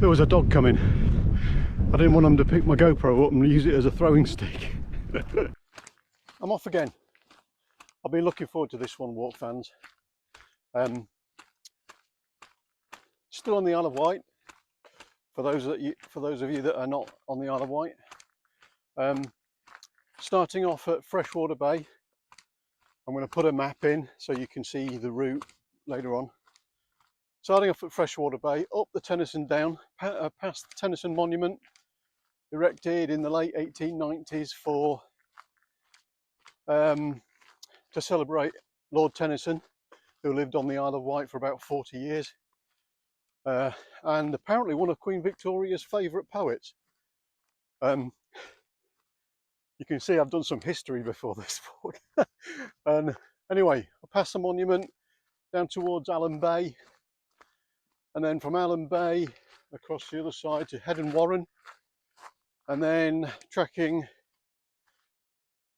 There was a dog coming. I didn't want him to pick my GoPro up and use it as a throwing stick. I'm off again. I've been looking forward to this one, walk fans. Still on the Isle of Wight. For those of you that are not on the Isle of Wight. Starting off at Freshwater Bay. I'm going to put a map in so you can see the route later on. Starting off at Freshwater Bay, up the Tennyson Down, past the Tennyson Monument, erected in the late 1890s to celebrate Lord Tennyson, who lived on the Isle of Wight for about 40 years, and apparently one of Queen Victoria's favourite poets. You can see I've done some history before this book. And anyway, I passed the monument down towards Alum Bay, and then from Alum Bay across the other side to Head and Warren, and then tracking,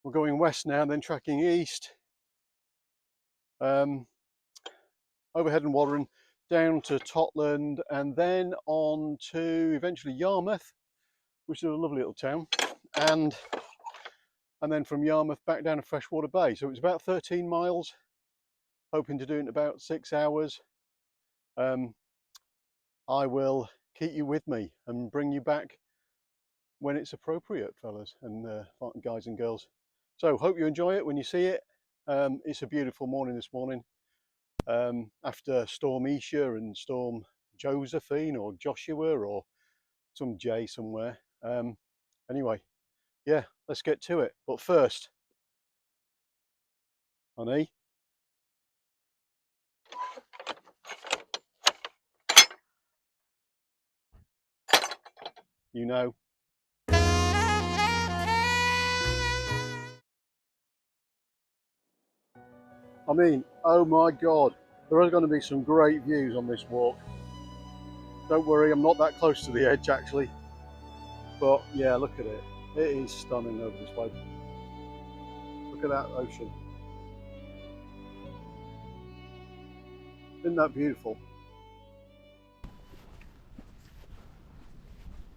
we're going west now, then tracking east, over Head and Warren, down to Totland, and then on to eventually Yarmouth, which is a lovely little town, and then from Yarmouth back down to Freshwater Bay. So it's about 13 miles, hoping to do it in about 6 hours. I will keep you with me and bring you back when it's appropriate, fellas and guys and girls. So hope you enjoy it when you see it. It's a beautiful morning this morning, after Storm Isha and Storm Josephine or Joshua or some J somewhere. Anyway, yeah, let's get to it. But first, honey, you know. I mean, oh my God, there are going to be some great views on this walk. Don't worry, I'm not that close to the edge actually. But yeah, look at it. It is stunning over this way. Look at that ocean. Isn't that beautiful?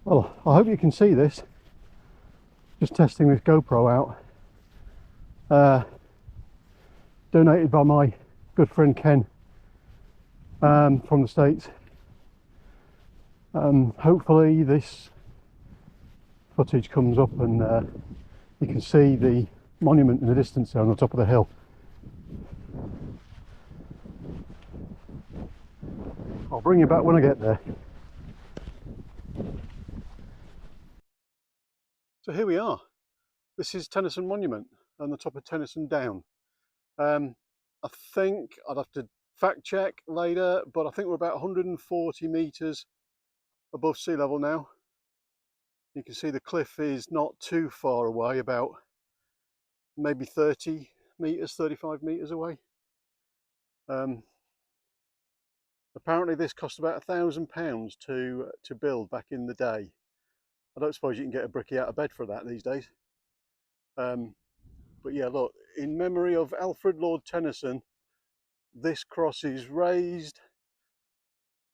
Well, I hope you can see this. Just testing this GoPro out. Donated by my good friend Ken from the States. Hopefully this footage comes up and you can see the monument in the distance there on the top of the hill. I'll bring you back when I get there. So here we are. This is Tennyson Monument on the top of Tennyson Down. I think I'd have to fact check later, but I think we're about 140 metres above sea level now. You can see the cliff is not too far away, about maybe 30 metres, 35 metres away. Apparently this cost about £1,000 to build back in the day. I don't suppose you can get a brickie out of bed for that these days. But yeah, look, in memory of Alfred Lord Tennyson, this cross is raised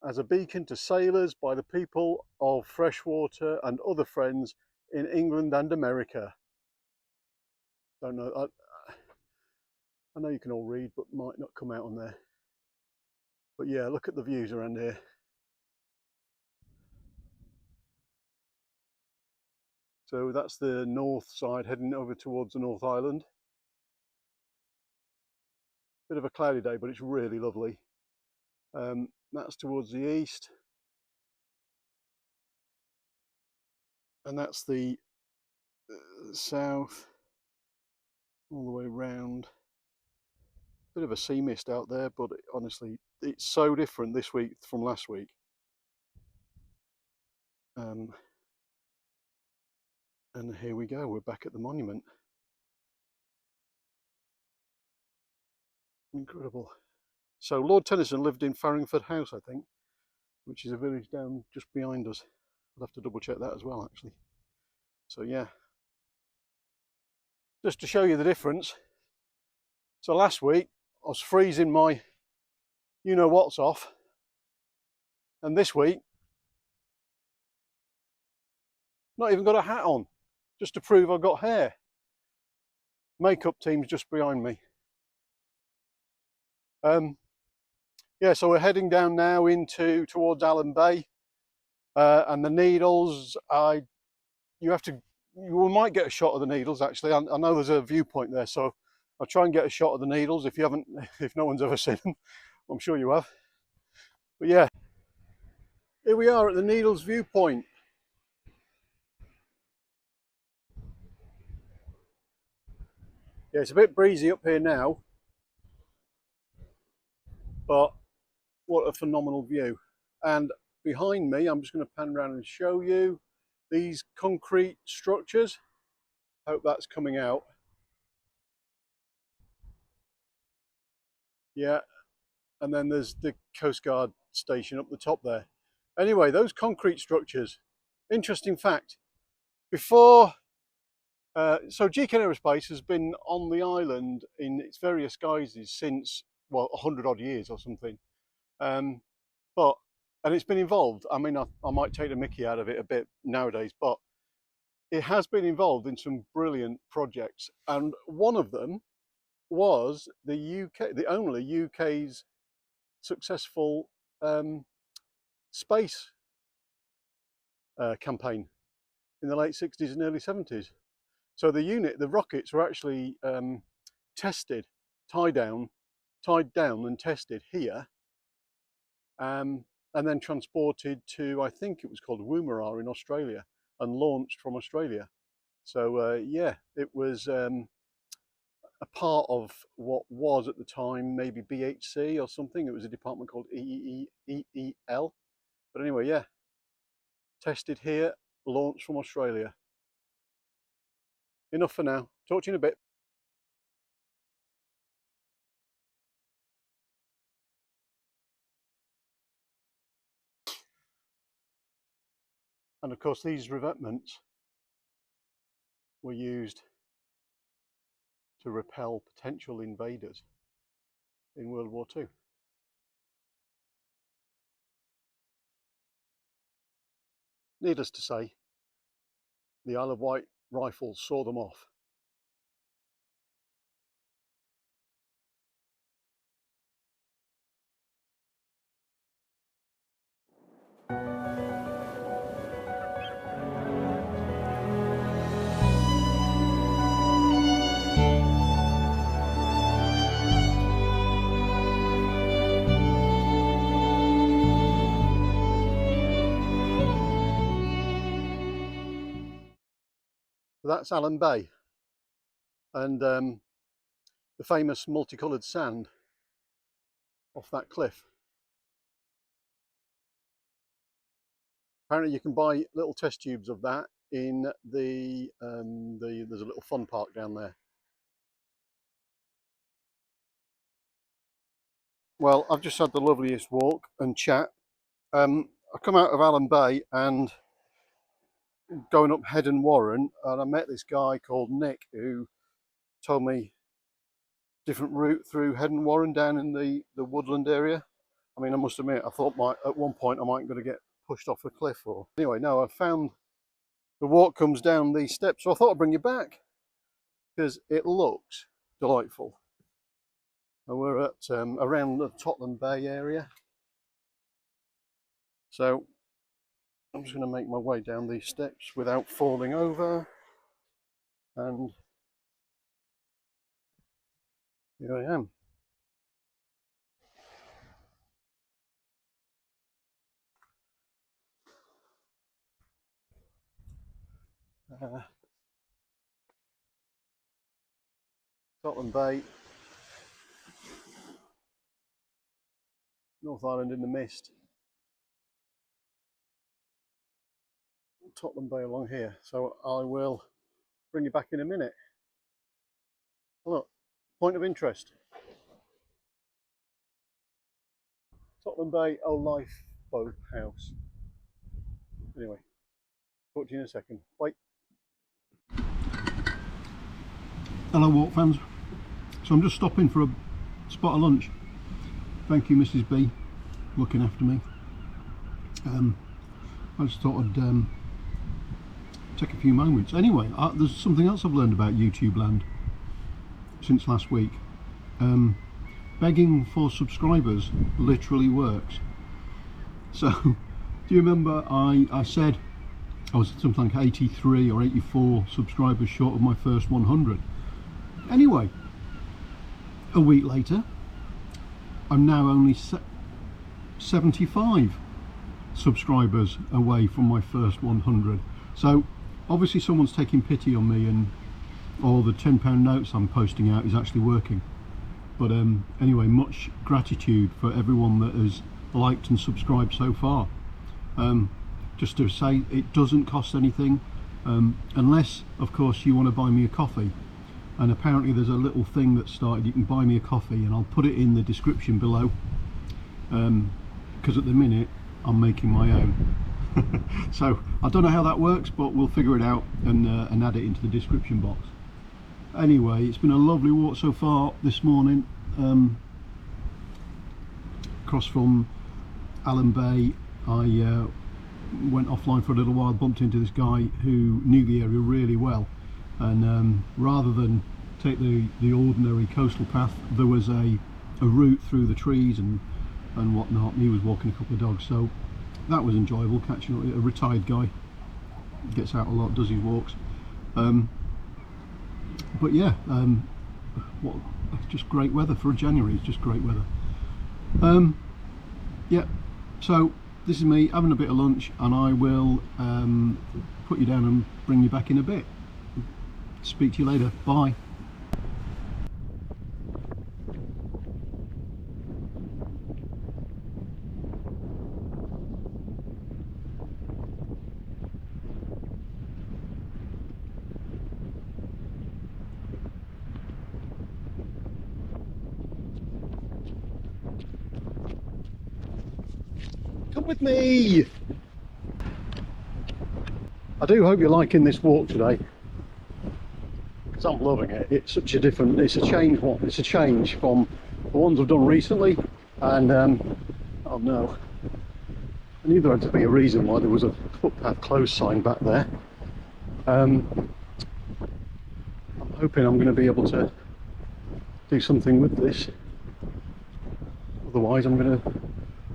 as a beacon to sailors by the people of Freshwater and other friends in England and America. Don't know, I know you can all read, but might not come out on there. But yeah, look at the views around here. So that's the north side, heading over towards the North Island. Bit of a cloudy day, but it's really lovely. That's towards the east. And that's the south, all the way round. Bit of a sea mist out there, but honestly, it's so different this week from last week. And here we go, we're back at the monument. Incredible. So Lord Tennyson lived in Farringford House, I think, which is a village down just behind us. I'll have to double check that as well, actually. So yeah, just to show you the difference. So last week I was freezing my you-know-whats off, and this week Not even got a hat on, just to prove I've got hair. Makeup team's just behind me. Yeah, so we're heading down now towards Alum Bay, and the Needles. You might get a shot of the Needles actually. I know there's a viewpoint there, so I'll try and get a shot of the Needles if no one's ever seen them. I'm sure you have. But yeah, here we are at the Needles viewpoint. Yeah, it's a bit breezy up here now, but what a phenomenal view. And behind me, I'm just going to pan around and show you these concrete structures. Hope that's coming out. Yeah, and then there's the Coast Guard station up the top there. Anyway, those concrete structures, interesting fact, before, so GK Aerospace has been on the island in its various guises since, well, 100 odd years or something. And it's been involved, I mean, I might take the mickey out of it a bit nowadays, but it has been involved in some brilliant projects. And one of them was the only UK's successful space campaign in the late 60s and early 70s. So the rockets were actually tested, tied down and tested here, and then transported to, I think it was called Woomera in Australia, and launched from Australia. So yeah, it was a part of what was at the time maybe BHC or something. It was a department called EEL. But anyway, yeah, tested here, launched from Australia. Enough for now. Talk to you in a bit. And of course, these revetments were used to repel potential invaders in World War II. Needless to say, the Isle of Wight rifles saw them off. So that's Alum Bay, and the famous multicoloured sand off that cliff. Apparently you can buy little test tubes of that in there's a little fun park down there. Well, I've just had the loveliest walk and chat. I come out of Alum Bay and going up Head and Warren, and I met this guy called Nick who told me different route through Head and Warren down in the woodland area. I mean, I must admit, I thought at one point I might going to get pushed off a cliff. Or anyway, no, I found the walk comes down these steps, so I thought I'd bring you back because it looks delightful. And we're at around the Totland Bay area, so I'm just going to make my way down these steps without falling over, and here I am. Totland Bay, North Island in the mist, Totland Bay along here. So I will bring you back in a minute. Look, point of interest. Totland Bay, a lifeboat house. Anyway, talk to you in a second. Bye. Hello walk fans. So I'm just stopping for a spot of lunch. Thank you Mrs B, looking after me. I just thought I'd take a few moments. Anyway, there's something else I've learned about YouTube land since last week. Begging for subscribers literally works. So, do you remember I said I was something like 83 or 84 subscribers short of my first 100? Anyway, a week later, I'm now only 75 subscribers away from my first 100. So obviously someone's taking pity on me, and all the £10 notes I'm posting out is actually working. But anyway, much gratitude for everyone that has liked and subscribed so far. Just to say, it doesn't cost anything, unless of course you want to buy me a coffee, and apparently there's a little thing that started, you can buy me a coffee, and I'll put it in the description below, because at the minute I'm making my own. So I don't know how that works, but we'll figure it out and add it into the description box. Anyway, it's been a lovely walk so far this morning, across from Alum Bay. I went offline for a little while, bumped into this guy who knew the area really well, and rather than take the ordinary coastal path, there was a route through the trees and whatnot. He was walking a couple of dogs, so that was enjoyable, catching up with a retired guy. Gets out a lot, does his walks. But yeah, what just great weather for January. It's just great weather. Yeah, so this is me having a bit of lunch, and I will put you down and bring you back in a bit. Speak to you later. Bye. Come with me! I do hope you're liking this walk today, because I'm loving it. It's such a different, it's a change from the ones I've done recently, and oh no, I knew there had to be a reason why there was a footpath closed sign back there. I'm hoping I'm going to be able to do something with this, otherwise I'm going to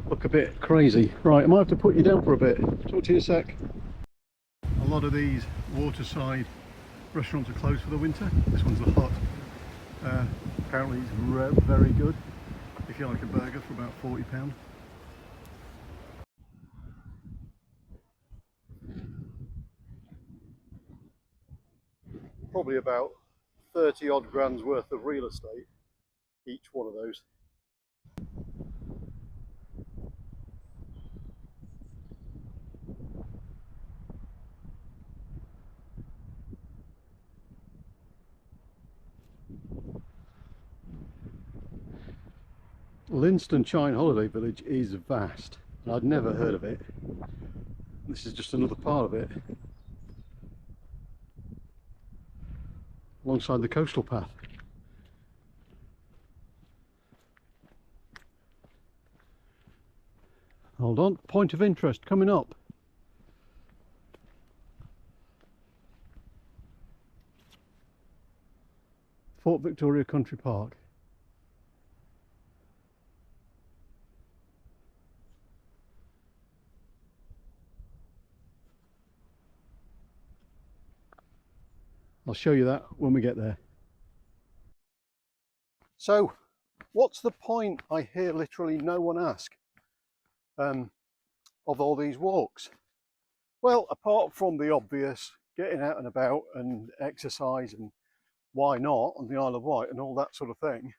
look a bit crazy. Right, I might have to put you down for a bit. Talk to you in a sec. A lot of these waterside restaurants are closed for the winter. This one's the Hut. Apparently it's very good if you like a burger for about £40. Probably about 30 odd grand's worth of real estate, each one of those. Linstone Chine Holiday Village is vast. I'd never heard of it. This is just another part of it, alongside the coastal path. Hold on, point of interest coming up. Fort Victoria Country Park. I'll show you that when we get there. So, what's the point, I hear literally no one ask, of all these walks? Well, apart from the obvious, getting out and about and exercise, and why not, on the Isle of Wight and all that sort of thing.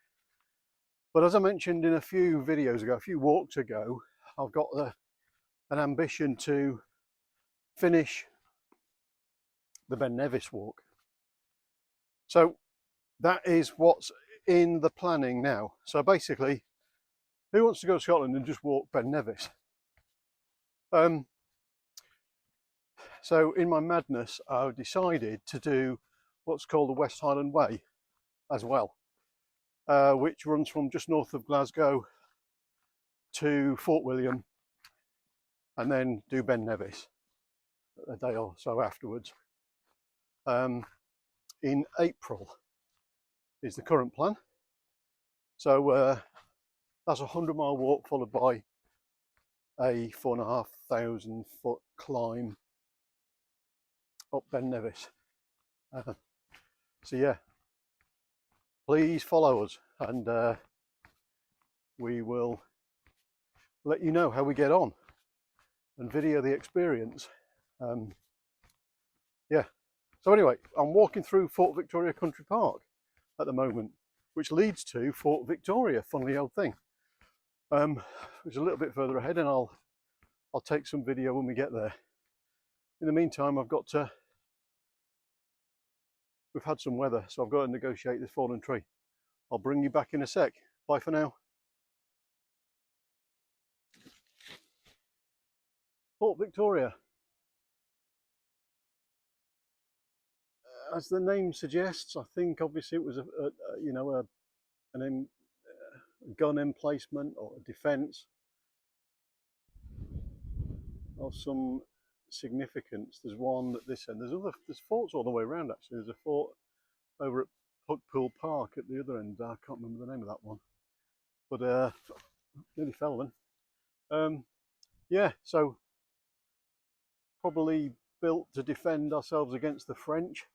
But as I mentioned in a few videos ago, a few walks ago, I've got an ambition to finish the Ben Nevis walk. So that is what's in the planning now. So basically, who wants to go to Scotland and just walk Ben Nevis? So in my madness, I've decided to do what's called the West Highland Way as well, which runs from just north of Glasgow to Fort William, and then do Ben Nevis a day or so afterwards. in April is the current plan. So that's a 100-mile walk followed by a 4,500 foot climb up Ben Nevis. So yeah, please follow us, and we will let you know how we get on and video the experience. Yeah, so anyway, I'm walking through Fort Victoria Country Park at the moment, which leads to Fort Victoria, funnily old thing. Which is a little bit further ahead, and I'll take some video when we get there. In the meantime, we've had some weather, so I've got to negotiate this fallen tree. I'll bring you back in a sec. Bye for now. Fort Victoria. As the name suggests, I think obviously it was a gun emplacement or a defence of some significance. There's one at this end. There's forts all the way around actually. There's a fort over at Hooke Park at the other end. I can't remember the name of that one, but nearly fell then. Yeah, so probably built to defend ourselves against the French.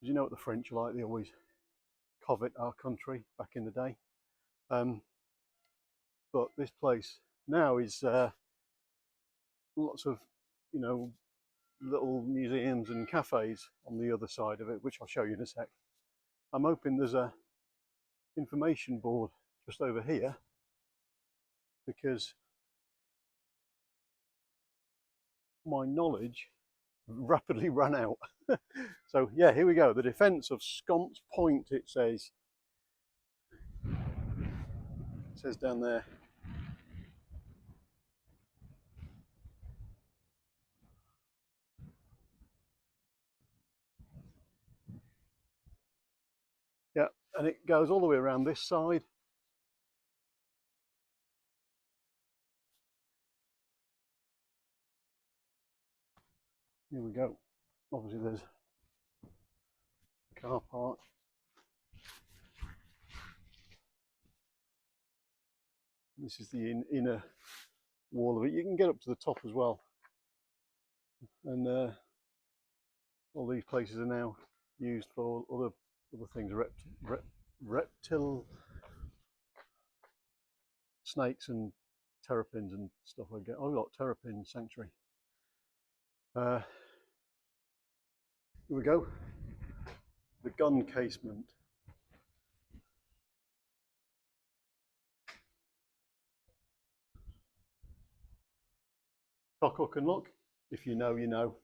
You know what the French are like, they always covet our country back in the day. But this place now is lots of, little museums and cafes on the other side of it, which I'll show you in a sec. I'm hoping there's a information board just over here, because my knowledge rapidly ran out. So yeah, here we go. The defence of Sconce Point, it says down there. Yeah, and it goes all the way around this side. Here we go. Obviously there's a car park. This is the inner wall of it. You can get up to the top as well. And all these places are now used for other things, reptile snakes and terrapins and stuff like that. I've got terrapin sanctuary. Here we go. The gun casement. Cock, hook and look. If you know, you know.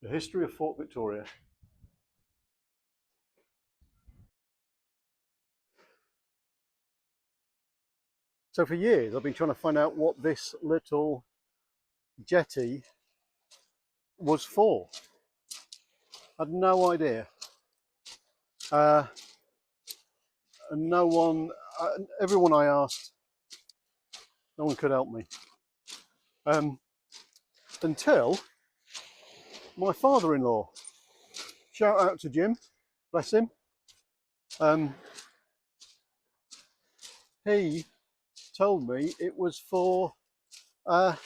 The history of Fort Victoria. So for years I've been trying to find out what this little jetty was for. I had no idea. And no one, everyone I asked, no one could help me. Until my father-in-law, shout out to Jim, bless him. He told me it was for a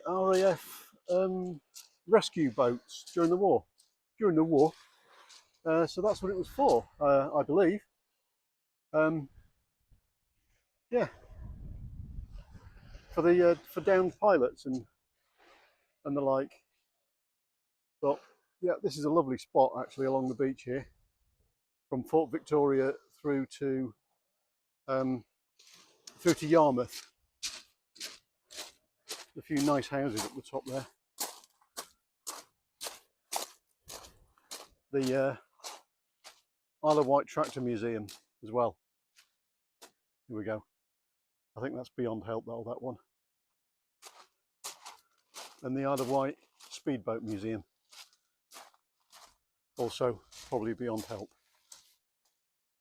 RAF rescue boats during the war. So that's what it was for, I believe. Yeah, for downed pilots and the like. But yeah, this is a lovely spot actually along the beach here, from Fort Victoria through to Yarmouth. A few nice houses up the top there. The Isle of Wight Tractor Museum as well. Here we go. I think that's beyond help, that one. And the Isle of Wight Speedboat Museum. Also probably beyond help.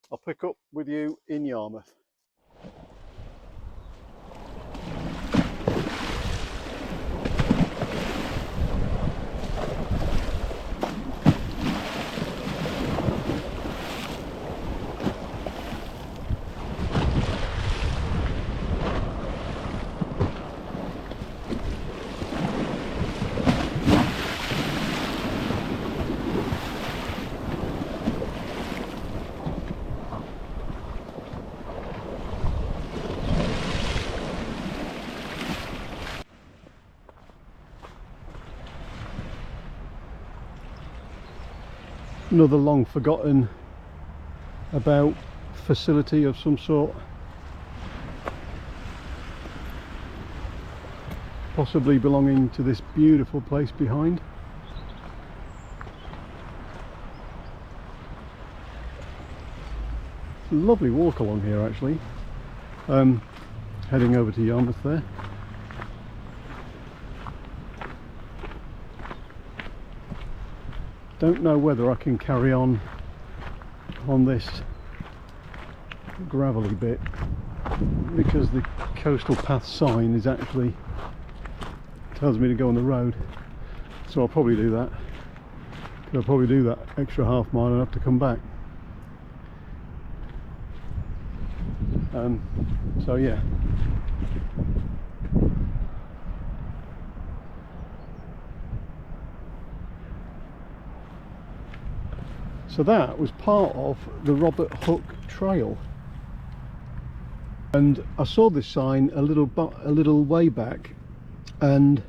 I'll pick up with you in Yarmouth. Another long forgotten about facility of some sort, possibly belonging to this beautiful place behind. Lovely walk along here actually. Heading over to Yarmouth there. Don't know whether I can carry on this gravelly bit because the coastal path sign is actually tells me to go on the road, so I'll probably do that. I'll probably do that extra half mile and have to come back. So yeah. So that was part of the Robert Hooke Trail, and I saw this sign a little way back, and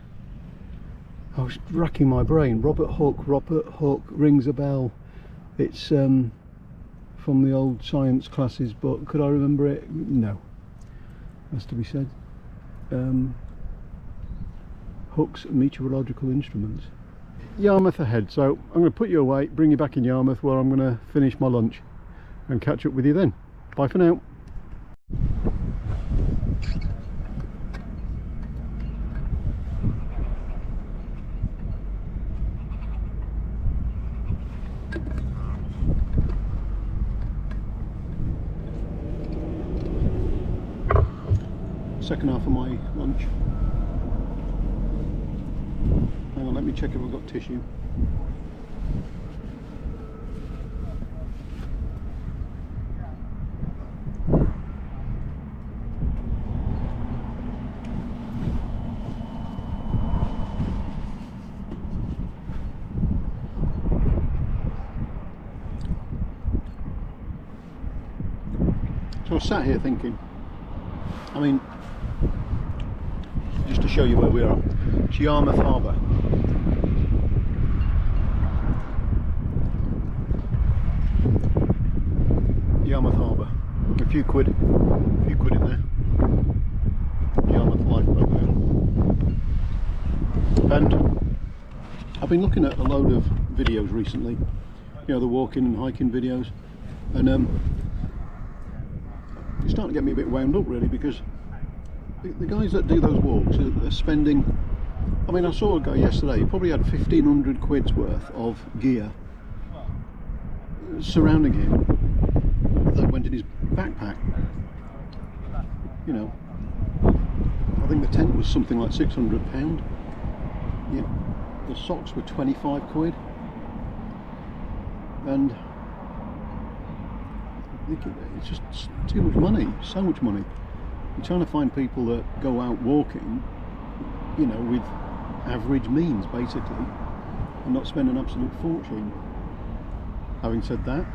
I was racking my brain. Robert Hooke rings a bell. It's from the old science classes, but could I remember it? No, has to be said. Hooke's meteorological instruments. Yarmouth ahead, so I'm going to put you away, bring you back in Yarmouth where I'm going to finish my lunch and catch up with you then. Bye for now. Second half of my lunch. Hang on, let me check if I've got tissue. So I was sat here thinking, I mean, just to show you where we are, it's Yarmouth Harbour. Yarmouth Harbour. A few quid in there. Yarmouth Lifeboat there. And I've been looking at a load of videos recently, you know, the walking and hiking videos, and it's starting to get me a bit wound up really, because the guys that do those walks are spending, I mean, I saw a guy yesterday, he probably had 1,500 quid's worth of gear surrounding him that went in his backpack. You know, I think the tent was something like £600. Yeah, the socks were 25 quid. And I think it's just too much money, so much money. I'm trying to find people that go out walking, you know, with average means basically, and not spend an absolute fortune. Having said that,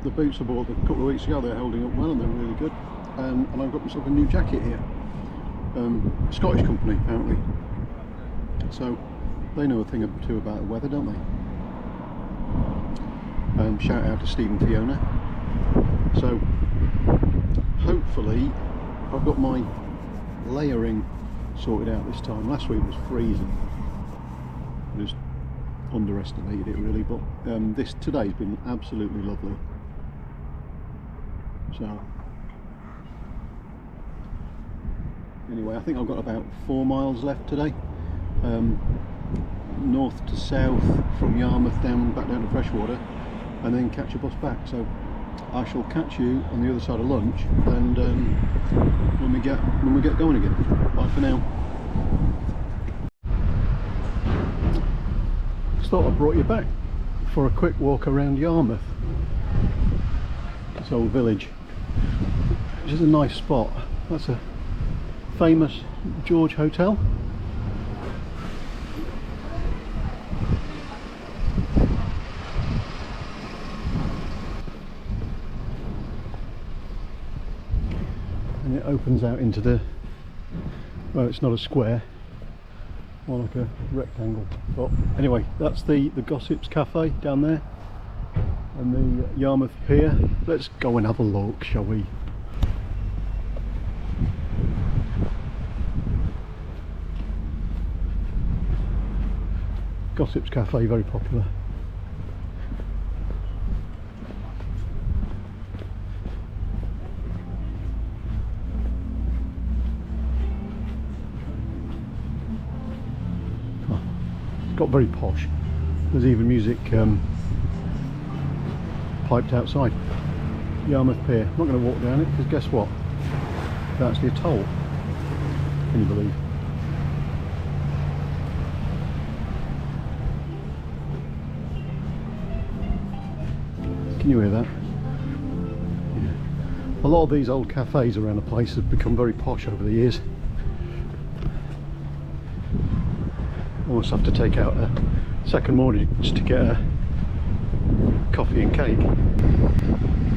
the boots I bought a couple of weeks ago, they're holding up well and they're really good. And I've got myself a new jacket here, Scottish company apparently, so they know a thing or two about the weather, don't they? Shout out to Steve and Fiona. So hopefully I've got my layering sorted out this time. Last week was freezing, I just underestimated it really, but today's been absolutely lovely. So anyway, I think I've got about 4 miles left today, north to south from Yarmouth back down to Freshwater, and then catch a bus back. So I shall catch you on the other side of lunch, and when we get going again. Bye for now. Just thought I brought you back for a quick walk around Yarmouth, this old village, which is a nice spot. That's a famous George Hotel. And it opens out into the, well, it's not a square, more like a rectangle. But anyway, that's the Gossips Cafe down there and the Yarmouth Pier. Let's go and have a look, shall we? Gossips Cafe, very popular. Got very posh. There's even music piped outside. Yarmouth Pier. I'm not going to walk down it because guess what? It's actually a toll. Can you believe? Can you hear that? Yeah. A lot of these old cafes around the place have become very posh over the years. Almost have to take out a second mortgage to get a coffee and cake.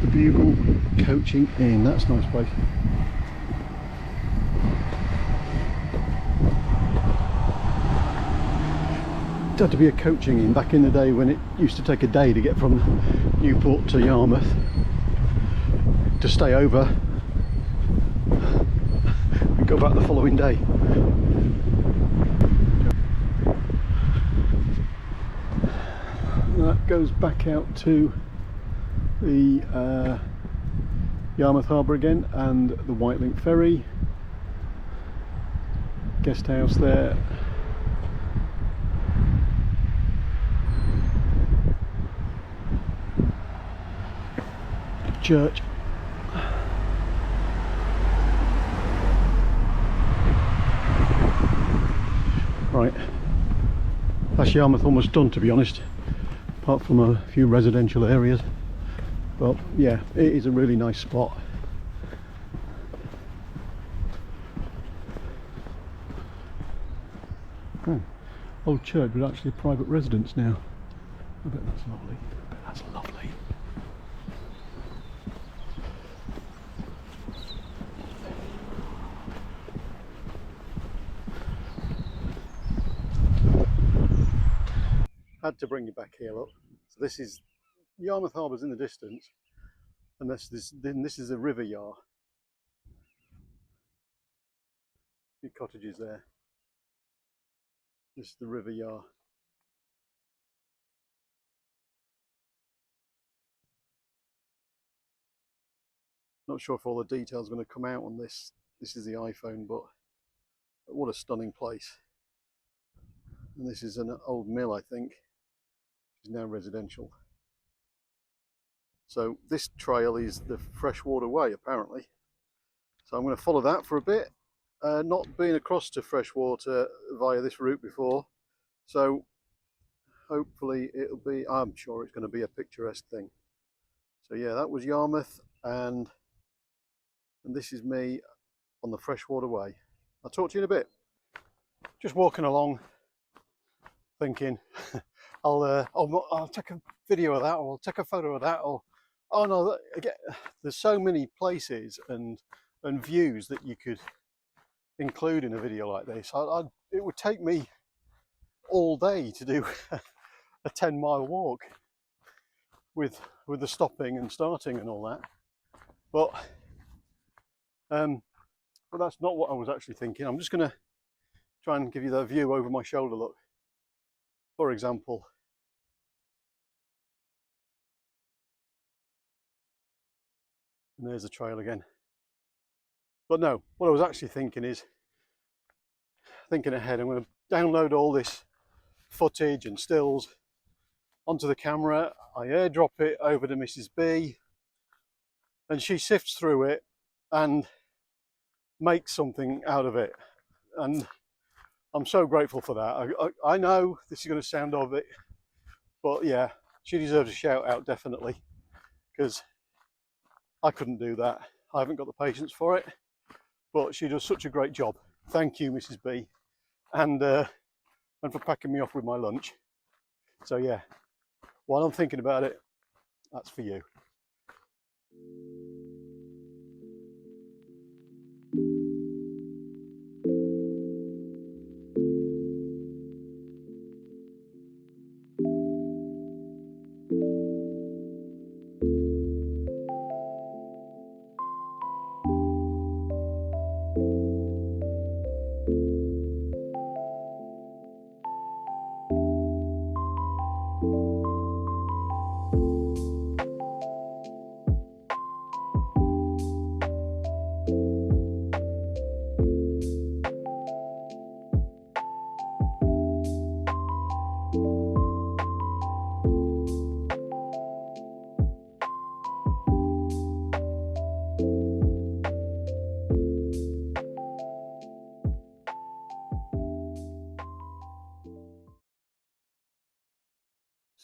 The Bugle Coaching Inn, that's a nice place. It had to be a coaching inn back in the day when it used to take a day to get from Newport to Yarmouth to stay over and go back the following day. That goes back out to the Yarmouth Harbour again and the White Link Ferry. Guest house there. Church. Right, that's Yarmouth almost done, to be honest, apart from a few residential areas. But yeah, it is a really nice spot. Oh, old church, but actually a private residence now. I bet that's lovely. I bet that's lovely. Had to bring you back here, look. So this is Yarmouth Harbour's in the distance, and this is a river yard. Few cottages there. This is the river yard. Not sure if all the details are going to come out on this. This is the iPhone, but what a stunning place. And this is an old mill, I think. Is now residential. So this trail is the Freshwater Way, apparently. So I'm going to follow that for a bit. Not been across to Freshwater via this route before, so hopefully it'll be, I'm sure it's going to be a picturesque thing. So yeah, that was Yarmouth, and this is me on the Freshwater Way. I'll talk to you in a bit. Just walking along, thinking I'll take a video of that, or I'll take a photo of that, or oh no, again, there's so many places and views that you could include in a video like this. It would take me all day to do a 10-mile walk with the stopping and starting and all that. But that's not what I was actually thinking. I'm just going to try and give you the view over my shoulder, look. For example, and there's the trail again. But no, what I was actually thinking is, thinking ahead, I'm going to download all this footage and stills onto the camera. I airdrop it over to Mrs. B, and she sifts through it and makes something out of it. And I'm so grateful for that. I know this is going to sound of it, but yeah, she deserves a shout out, definitely, because I couldn't do that. I haven't got the patience for it, but she does such a great job. Thank you, Mrs. B, and for packing me off with my lunch. So yeah, while I'm thinking about it, that's for you.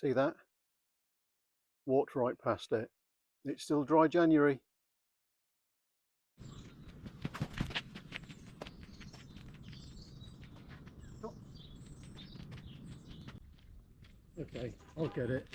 See that? Walked right past it. It's still dry January. Okay, I'll get it.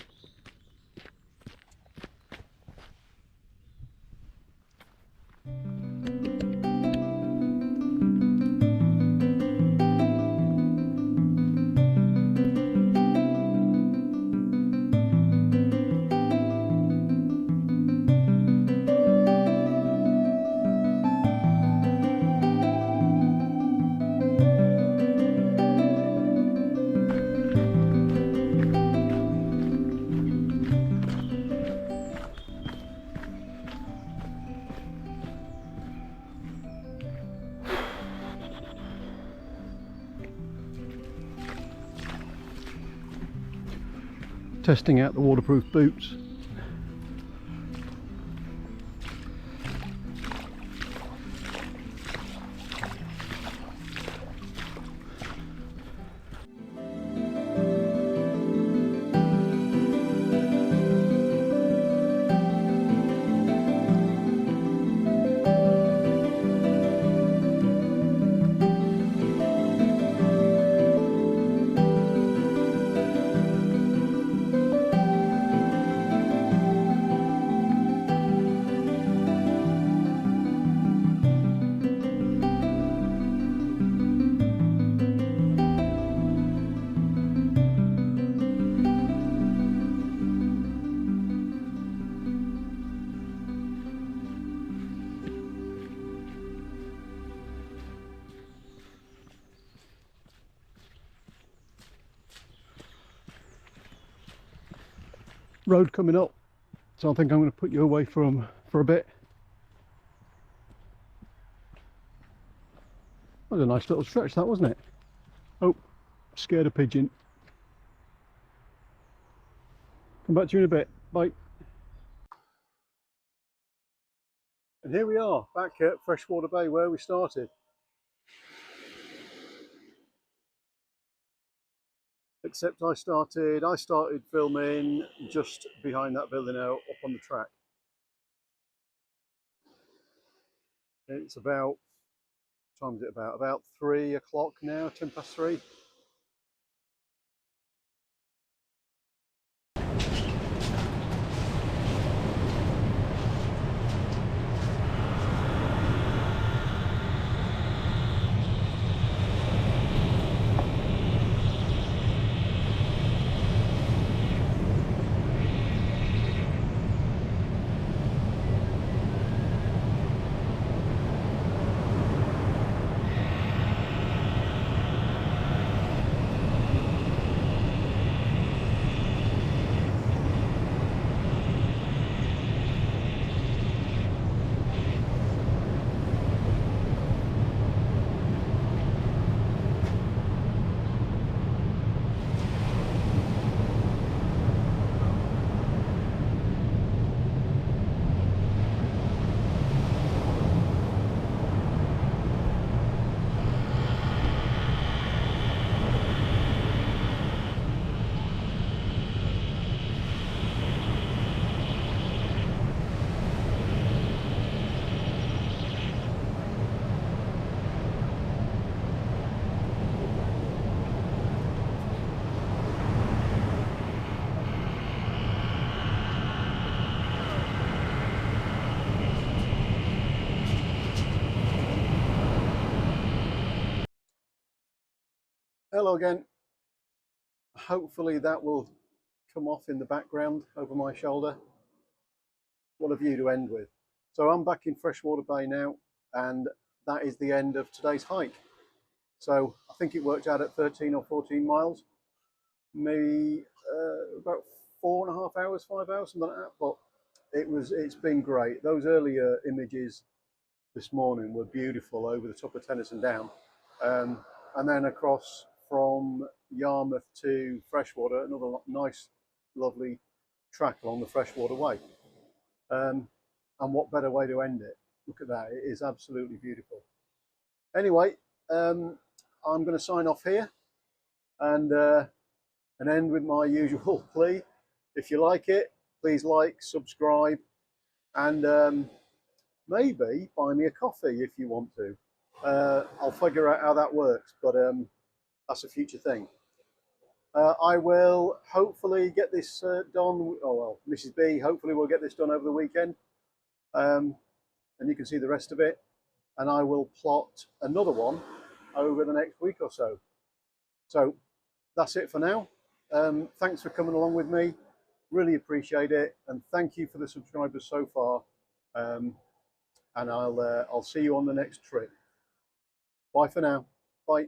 Testing out the waterproof boots. Road coming up, so I think I'm going to put you away for a bit. That was a nice little stretch, that, wasn't it? Oh, scared a pigeon. Come back to you in a bit. Bye. And here we are, back at Freshwater Bay where we started. Except I started filming just behind that building out up on the track. It's about, what time is it about? About 3 o'clock now, 10 past 3. Hello again. Hopefully that will come off in the background over my shoulder. What a view to end with. So I'm back in Freshwater Bay now, and that is the end of today's hike. So I think it worked out at 13 or 14 miles, maybe about 4.5 hours, 5 hours, something like that. But it's been great. Those earlier images this morning were beautiful over the top of Tennyson Down, and then across from Yarmouth to Freshwater, another nice, lovely track along the Freshwater Way. And what better way to end it? Look at that, it is absolutely beautiful. Anyway, I'm going to sign off here, and and end with my usual plea. If you like it, please like, subscribe, and maybe buy me a coffee if you want to. I'll figure out how that works, but that's a future thing. I will hopefully get this done. Oh well, Mrs. B hopefully will get this done over the weekend, and you can see the rest of it. And I will plot another one over the next week or so. So that's it for now. Thanks for coming along with me. Really appreciate it, and thank you for the subscribers so far. And I'll see you on the next trip. Bye for now. Bye.